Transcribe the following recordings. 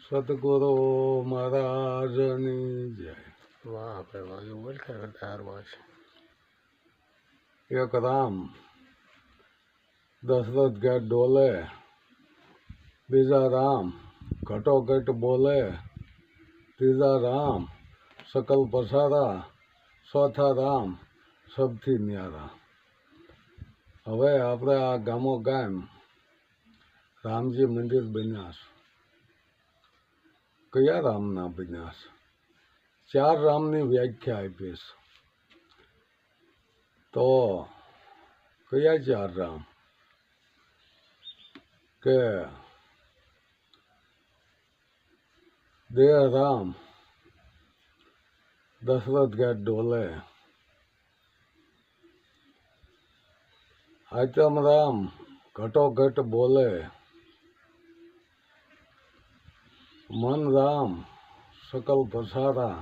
સદગુરુ મહારાજની જય. વાહ ભાઈ વાહ, એવું ઓળખ્યા કરતા હારવા છે. એક રામ દશરથ ઘેર ડોલે, બીજા રામ ઘટોઘટ બોલે, ત્રીજા રામ સકલ પસારા, ચોથા રામ સબથી ન્યારા. હવે આપણે આ ગામો ગામ રામજી મંદિર બન્યા છે. કયા રામના બન્યા છે? 4 રામની વ્યાખ્યા આપી છે. તો કયા 4 રામ? કે દેહ રામ દશરથ ઘેર ડોલે, આચમ રામ ઘટોઘટ બોલે, મન રામ સકલ પસારા,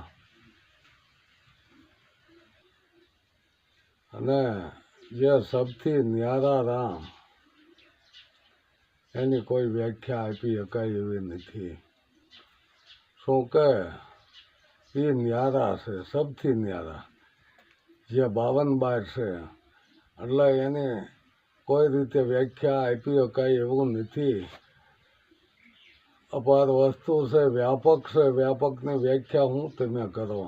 અને જે સબથી ન્યારા રામ, એની કોઈ વ્યાખ્યા આપી શકાય એવી નથી. શું કે એ ન્યારા છે, સબથી ન્યારા, જે 52 છે, એટલે એની કોઈ રીતે વ્યાખ્યા આપી શકાય એવું નથી. અપાર વસ્તુ છે, વ્યાપક છે, વ્યાપકની વ્યાખ્યા હું તમે કરો.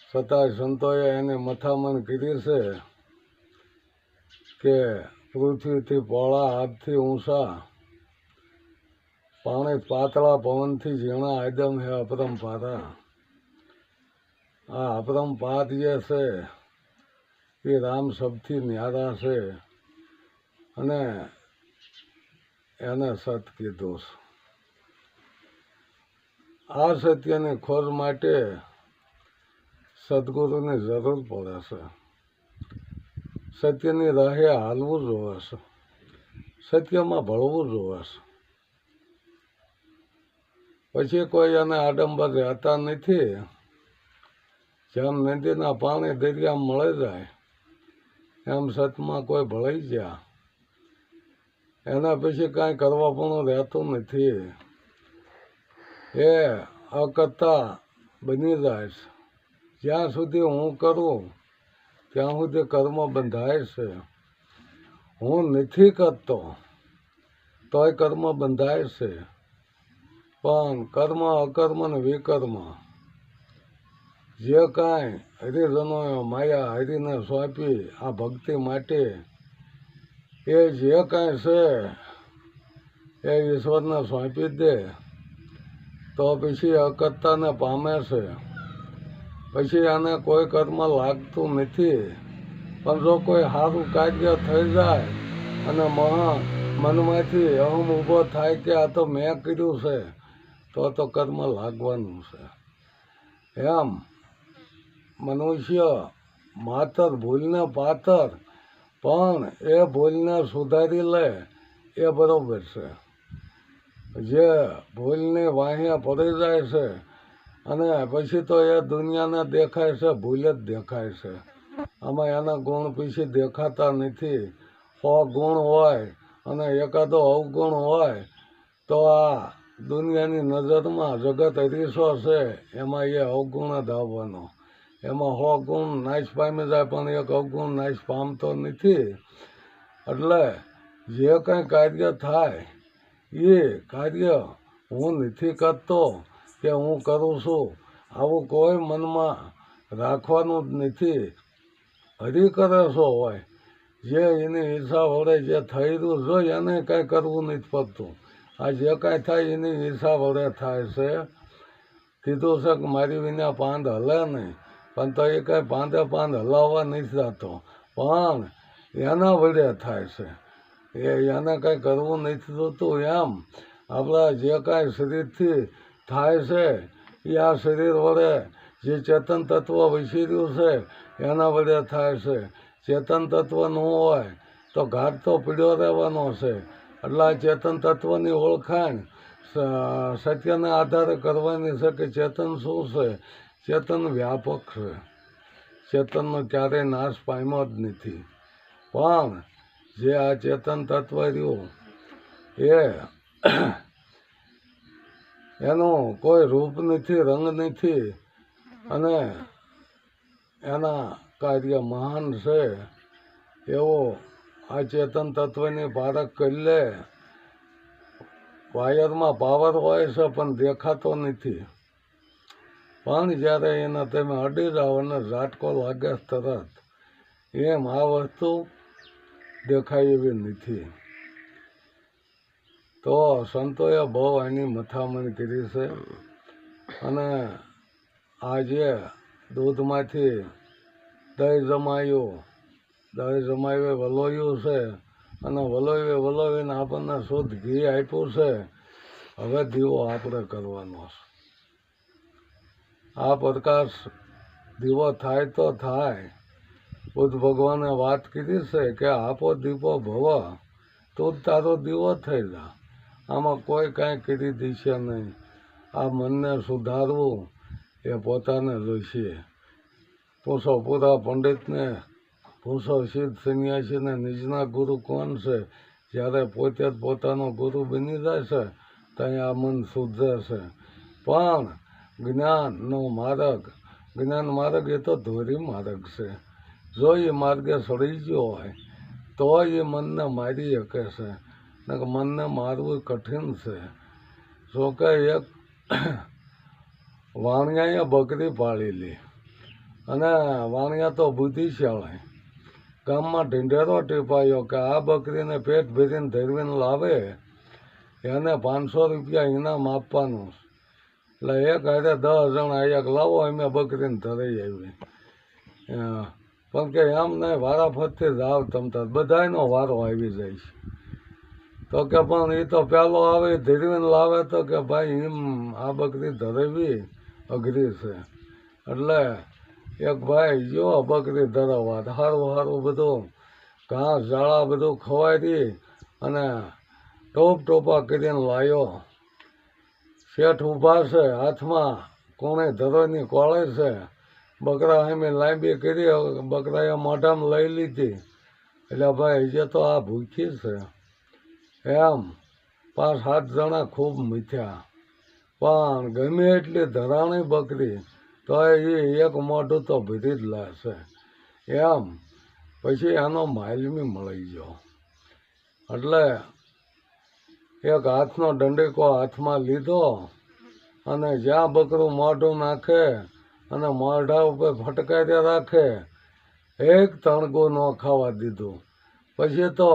છતાંય સંતોએ એની મથામણ કરી છે કે પૃથ્વીથી પહોળા, હાથથી ઊંચા, પાણી પાતળા, પવનથી ઝીણા, આદમ હે અપરંપારા. આ અપરંપાર જે છે એ રામ સબથી ન્યારા છે, અને એને સત કીધું છે. આ સત્યની ખોજ માટે સદગુરુની જરૂર પડે છે. સત્યની રાહે હાલવું જોવે છે, સત્યમાં ભળવું જોવે છે. પછી કોઈ એને આડંબર રહેતા નથી. જેમ નદીના પાણી દરિયામાં મળી જાય, એમ સતમાં કોઈ ભળાઈ ગયા એના પછી કાંઈ કરવા પણ રહેતું નથી. એ અકર્તા બની જાય છે. જ્યાં સુધી હું કરું ત્યાં સુધી કર્મ બંધાય છે. હું નથી કરતો તોય કર્મ બંધાય છે. પણ કર્મ, અકર્મ ને વિકર્મ જે કાંઈ હરિજનોએ માયા હરિને સોંપી આ ભક્તિ માટે, એ જે કાંઈ છે એ ઈશ્વરને સોંપી દે તો પછી અકર્તાને પામે છે. પછી આને કોઈ કર્મ લાગતું નથી. પણ જો કોઈ સારું કાર્ય થઈ જાય અને મનમાંથી અહમ ઊભો થાય કે આ તો મેં કર્યું છે, તો કર્મ લાગવાનું છે. એમ મનુષ્ય માતર ભૂલને પાતર, પણ એ ભૂલને સુધારી લે એ બરોબર છે. જે ભૂલની વાહિયા પડી જાય છે અને પછી તો એ દુનિયાને દેખાય છે, ભૂલ જ દેખાય છે. આમાં એના ગુણ પછી દેખાતા નથી. 100 ગુણ હોય અને એકાદો અવગુણ હોય તો આ દુનિયાની નજરમાં જગત અરીસો છે, એમાં એ અવગુણ જ આવવાનો. એમાં 100 ગુણ નાશ પામી જાય પણ એક અવગુણ નાશ પામતો નથી. એટલે જે કંઈ કાર્ય થાય એ કાર્ય હું નથી કરતો કે હું કરું છું, આવું કોઈ મનમાં રાખવાનું જ નથી. હરિ કરે છો હોય, જે એની ઈચ્છા વડે જે થઈ રહ્યું જોઈએ એને કાંઈ કરવું નથી પડતું. આ જે કાંઈ થાય એની ઈચ્છા વડે થાય છે. કીધું છે કે મારી વિના પાંદ હલે નહીં, પણ તો એ કાંઈ પાંદ હલાવવા નથી જતો, પણ એના વડે થાય છે. એને કાંઈ કરવું નથી થતું. એમ આપણા જે કાંઈ શરીરથી થાય છે એ આ શરીર વડે જે ચેતન તત્વ વિસર્યું છે એના વડે થાય છે. ચેતન તત્વ ન હોય તો ઘાટ તો પીડ્યો રહેવાનો છે. એટલે આ ચેતન તત્વની ઓળખાણ સત્યના આધારે કરવાની છે કે ચેતન શું છે. ચેતન વ્યાપક છે. ચેતનનો ક્યારેય નાશ પામ્યો જ નથી. પણ જે આ ચેતન તત્વ રહ્યું એ એનું કોઈ રૂપ નથી, રંગ નથી, અને એના કાર્ય મહાન છે એવો આ ચેતન તત્વની પારખ કરી લે. વાયરમાં પાવર હોય છે પણ દેખાતો નથી, પણ જ્યારે એને તમે અડી જાઓ અને ઝાટકો લાગે તરત, એમ આ વસ્તુ દેખાય એવી નથી. તો સંતોએ બહુ એની મથામણ કરી છે. અને આજે દૂધમાંથી દહીં જમાયું વલોયું છે, અને વલોવીને આપણને શુદ્ધ ઘી આપ્યું છે. હવે દીવો આપણે કરવાનો છે. આ પ્રકાશ દીવો થાય તો થાય. બુદ્ધ ભગવાને વાત કીધી છે કે આપો દીપો ભવ, તું જ તારો દીવો થઈ જા. આમાં કોઈ કાંઈ કરી દેશે નહીં. આ મનને સુધારવું એ પોતાને જોઈશે. પૂછો પૂરા પંડિતને, પૂછો સિદ્ધ સંન્યાસીને નિજના ગુરુ કોણ છે. જ્યારે પોતે જ પોતાનો ગુરુ બની જાય છે ત્યાં આ મન સુધરે છે. પણ જ્ઞાનનો માર્ગ, જ્ઞાન માર્ગ એ તો ધોરી માર્ગ છે. જો એ માર્ગે સડી ગયો હોય તો એ મનને મારી શકે છે, ને મનને મારવું કઠિન છે. જોકે એક વાણિયાએ બકરી પાળેલી, અને વાણિયા તો બુદ્ધિશાળી. ગામમાં ઢીંઢેરો ટીપાયો કે આ બકરીને પેટ ભરીને ધરવીને લાવે એને 500 રૂપિયા ઇનામ આપવાનું. એટલે એક હારે 10 જણા એક લાવો અમે બકરીને ધરાઈ આવી. પણ કે એમ નહીં, વારાફરતી જાવ તમતા બધાયનો વારો આવી જાય છે. તો કે પણ એ તો પહેલો આવે ધરવીને લાવે, તો કે ભાઈ એમ આ બકરી ધરાવી અઘરી છે. એટલે એક ભાઈ જો બકરી ધરાવવા સારું બધું ઘાસ ઝાડા બધું ખવાડી અને ટોપા કરીને લાવ્યો. શેઠ ઊભા છે, હાથમાં કોણે ધરોની કોળે છે. બકરા સામે લાંબી કરી, બકરાએ મોઢામાં લઈ લીધી. એટલે ભાઈ જે તો આ ભૂખી છે. એમ 5-7 જણા ખૂબ મીઠ્યા, પણ ગમે એટલી ધરાણી બકરી તો એ એક મોઢું તો ભરી જ લાશે. એમ પછી એનો માલમી મળી ગયો. એટલે એક હાથનો દંડીકો હાથમાં લીધો, અને જ્યાં બકરું મોઢું નાખે અને મોઢા ઉપર ફટકારી રાખે, એક તણગું ન ખાવા દીધું. પછી તો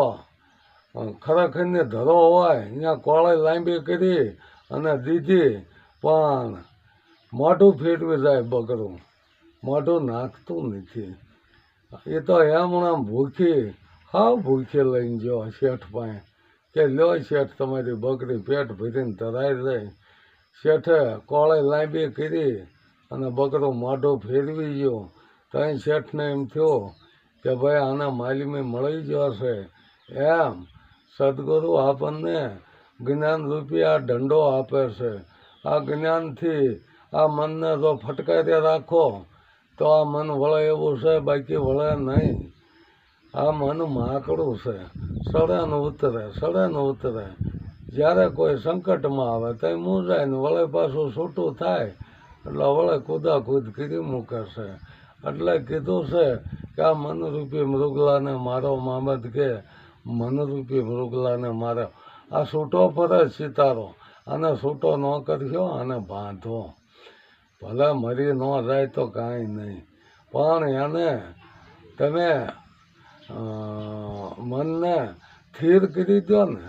ખરેખરની ધરો હોય અહીંયા કોળે લાંબી કરી અને દીધી, પણ મોઢું ફેરવી જાય બકરું, મોઢું નાખતું નથી. એ તો એમણામ ભૂખી, હાવ ભૂખી લઈને ગયો શેઠ પાસે કે લ્યો શેઠ તમારી બકરી પેટ ભરીને ધરાઈ જાય. શેઠે કોળે લાંબી કરી અને બકરું મોઢું ફેરવી ગયો. તો અહીં શેઠને એમ થયું કે ભાઈ આને માલમી મળી ગયો છે. એમ સદગુરુ આપણને જ્ઞાન રૂપી આ દંડો આપે છે. આ જ્ઞાનથી આ મનને જો ફટકારી રાખો તો આ મન વળે એવું છે, બાકી વળે નહીં. આ મન માકડું છે, સડે ને ઉતરે. જ્યારે કોઈ સંકટમાં આવે તો મૂંઝાય ને વળે પાછું છૂટું થાય, એટલે વળે કૂદાકૂદ કરી મૂકે છે. એટલે કીધું છે કે આ મનરૂપી મૃગલાને મારો મામદ કે મનરૂપી મૃગલાને મારો. આ છૂટો ફરે સિતારો, આને છૂટો ન કર્યો, આને બાંધો. ભલે મરી ન જાય તો કાંઈ નહીં, પણ એને તમે મનને સ્થિર કરી દો ને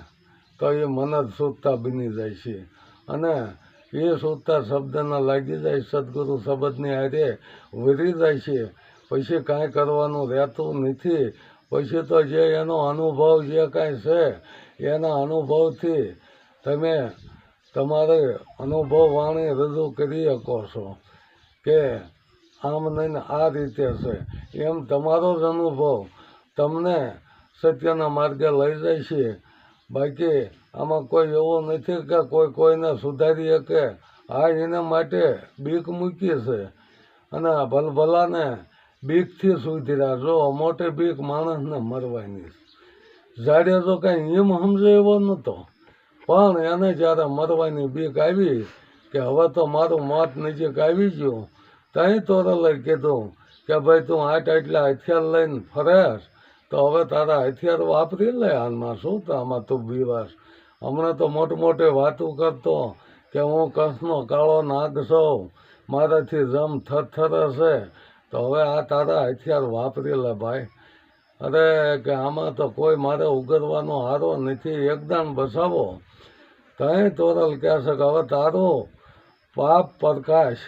તો એ મન જ શુદ્ધતા બની જાય છે. અને એ શુદ્ધતા શબ્દને લાગી જાય, સદગુરુ શબ્દની હારે વરી જાય છે. પછી કાંઈ કરવાનું રહેતું નથી. પછી તો જે એનો અનુભવ જે કાંઈ છે એના અનુભવથી તમે તમારે અનુભવ વાણી રજૂ કરી શકો છો કે આમ નહીં આ રીતે છે. એમ તમારો જ અનુભવ તમને સત્યના માર્ગે લઈ જાય છે. બાકી આમાં કોઈ એવો નથી કે કોઈને સુધારી શકે. આ એના માટે બીક મૂકી છે, અને ભલભલાને બીકથી સુધર્યા. જો મોટી બીક માણસને મરવાની. જાડેજો કાંઈ એમ સમજે એવો નહોતો, પણ એને જ્યારે મરવાની બીક આવી કે હવે તો મારું મોત નજીક આવી ગયું. ત્યાં તોરલે કીધું કે ભાઈ તું આટલા હથિયાર લઈને ફરેશ તો હવે તારા હથિયાર વાપરી લે. હાલમાં શું તો આમાં તું બીવાસ. હમણાં તો મોટી મોટી વાતો કરતો કે હું કંસનો કાળો નાગ છું, મારાથી જમ થરથરે છે, તો હવે આ તારા હથિયાર વાપરી લે ભાઈ. અરે કે આમાં તો કોઈ મારે ઉગરવાનો હારો નથી, એકદાણ બસાવો. ત્યાં તોરલ કહે છે કે હવે તારું પાપ પ્રકાશ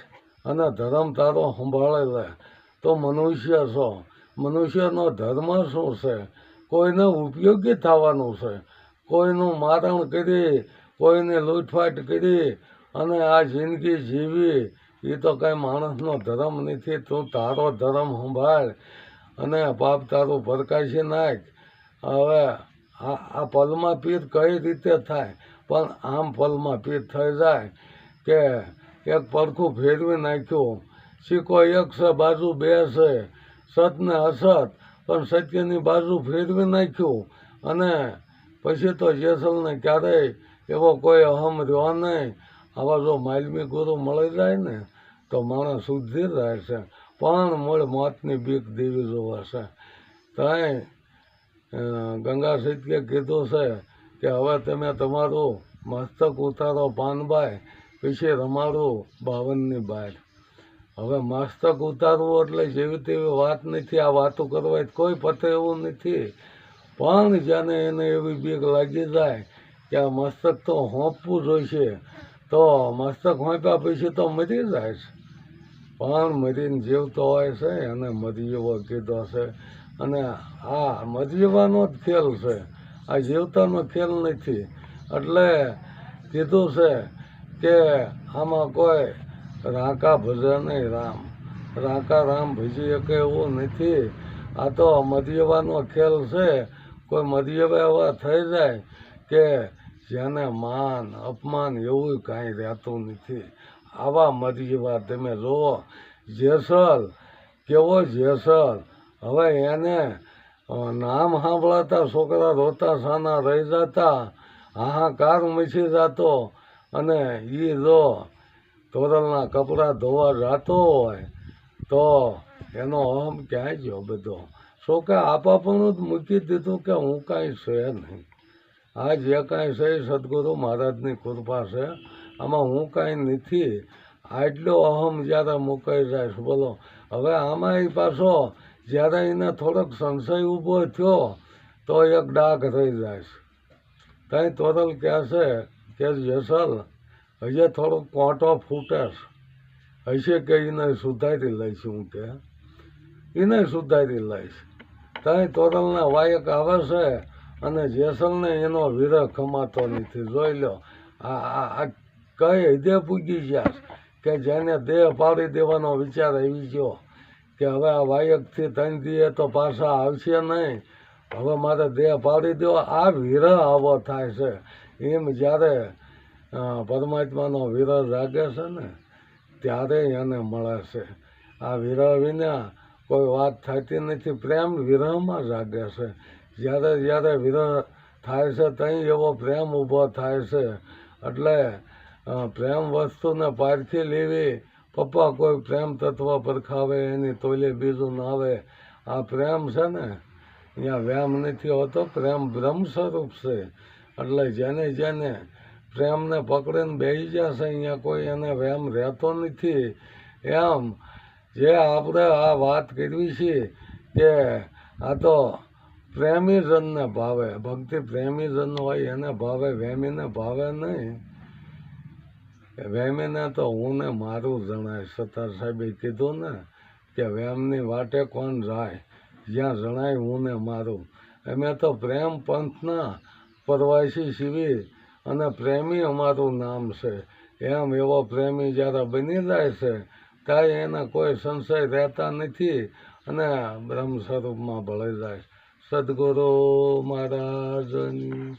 અને ધર્મ તારો સંભાળે લે. તો મનુષ્ય છો, મનુષ્યનો ધર્મ શું છે? કોઈને ઉપયોગી થવાનું છે. કોઈનું મારણ કરી, કોઈને લૂંટફાટ કરી અને આ જિંદગી જીવી, એ તો કાંઈ માણસનો ધર્મ નથી. તું તારો ધર્મ સંભાળ અને પાપ તારું પ્રકાશી નાખ. હવે આ પલમાં પીર કઈ રીતે થાય? પણ આમ પલમાં પીર થઈ જાય કે એક પડખું ફેરવી નાખ્યું, સિક્કો એક છે, બાજુ બે છે, સત ને અસત, પણ સત્યની બાજુ ફેરવી નાખ્યું. અને પછી તો જેસલને ક્યારેય એવો કોઈ અહમ રહ્યો નહીં. આવા જો માલમી ગુરુ મળી જાય ને તો માણસ સુધરી જાય છે, પણ મૂળ મોતની બીક દેવી જોવે છે. ત્યાં ગંગા સત્યે કીધું છે કે હવે તમે તમારું મસ્તક ઉતારો પાનભાઈ, પછી રમાડું 52ની બહાર. હવે મસ્તક ઉતારવું એટલે જેવી તેવી વાત નથી. આ વાતો કરવા કોઈ પતે એવું નથી. પણ જેને એને એવી બીક લાગી જાય કે આ મસ્તક તો હોંપવું જોઈશે, તો મસ્તક હોંપ્યા પછી તો મરી જાય છે. પણ મરીને જીવતો હોય છે એને મરીવો કીધો છે. અને આ મરીવાનો જ ખેલ છે, આ જીવતાનો ખેલ નથી. એટલે કીધું છે કે આમાં કોઈ રાંકા ભજે નહીં રામ, રાંકા રામ ભજી શકે એવું નથી. આ તો મરીવાનો ખેલ છે. કોઈ મરીવા એવા થઈ જાય કે જેને માન અપમાન એવું કાંઈ રહેતું નથી. આવા મરીવા તમે જુઓ. જેસલ કેવો જેસલ, હવે એને નામ સાંભળાતા છોકરા રોતા સાના રહી જતા, હાહાકાર મચી જતો. અને એ જો તોરલના કપડાં ધોવા જતો હોય તો એનો અહમ ક્યાંય ગયો બધો. શું કે આપાપણું જ મૂકી દીધું કે હું કાંઈ છે નહીં. આ જે કાંઈ છે એ સદગુરુ મહારાજની કૃપા છે, આમાં હું કાંઈ નથી. આટલો અહમ જ્યારે મુકાઈ જાય છે બોલો. હવે આમાં એ પાછો જ્યારે એને થોડોક સંશય ઊભો થયો તો એક ડાઘ રહી જાય છે. ત્યાં તોરલ કહે છે કે જેસલ હજી થોડોક કોંટો ફૂટે છે, હશે કે એને સુધારી લઈશ. હું કે એને સુધારી લઈશ. ત્યાં તોરલના વાયક આવે છે અને જેસલને એનો વિરહ ખમાતો નથી. જોઈ લો આ કઈ હદે પૂગી ગયા કે જેને દેહ પાડી દેવાનો વિચાર આવી ગયો કે હવે આ વાયકથી ત્રણ દીએ તો પાછા આવશે નહીં, હવે મારે દેહ પાડી દેવો. આ વિરહ આવો થાય છે. એમ જ્યારે પરમાત્માનો વિરહ જાગે છે ને ત્યારે એને મળે છે. આ વિરહ વિના કોઈ વાત થતી નથી. પ્રેમ વિરહમાં જાગે છે. જ્યારે જ્યારે વિરહ થાય છે ત્યાં એવો પ્રેમ ઊભો થાય છે. એટલે પ્રેમ વસ્તુને પારખી લેવી. પપ્પા કોઈ પ્રેમ તત્વ પરખાવે એની તોલે બીજું ના આવે. આ પ્રેમ છે ને અહીંયા વ્યામ નથી હોતો, પ્રેમ બ્રહ્મ સ્વરૂપ છે. એટલે જેને જેને પ્રેમને પકડીને બેસી જશે અહીંયા કોઈ એને વ્યામ રહેતો નથી. એમ જે આપણે આ વાત કરવી છે કે આ તો પ્રેમીજનને ભાવે, ભક્તિ પ્રેમીજન હોય એને ભાવે, વેમીને ભાવે નહીં. વેમીને તો હું ને મારું જણાય. સત્તાર સાહેબે કીધું ને કે વેમની વાટે કોણ જાય, જ્યાં જણાય હું ને મારું. અમે તો પ્રેમ પંથના પરવાસી શિવી અને પ્રેમી અમારું નામ છે. એમ એવો પ્રેમી જ્યારે બની જાય છે ત્યારે એને કોઈ સંશય રહેતા નથી અને બ્રહ્મ સ્વરૂપમાં ભળી જાય. સદગુરુ મહારાજની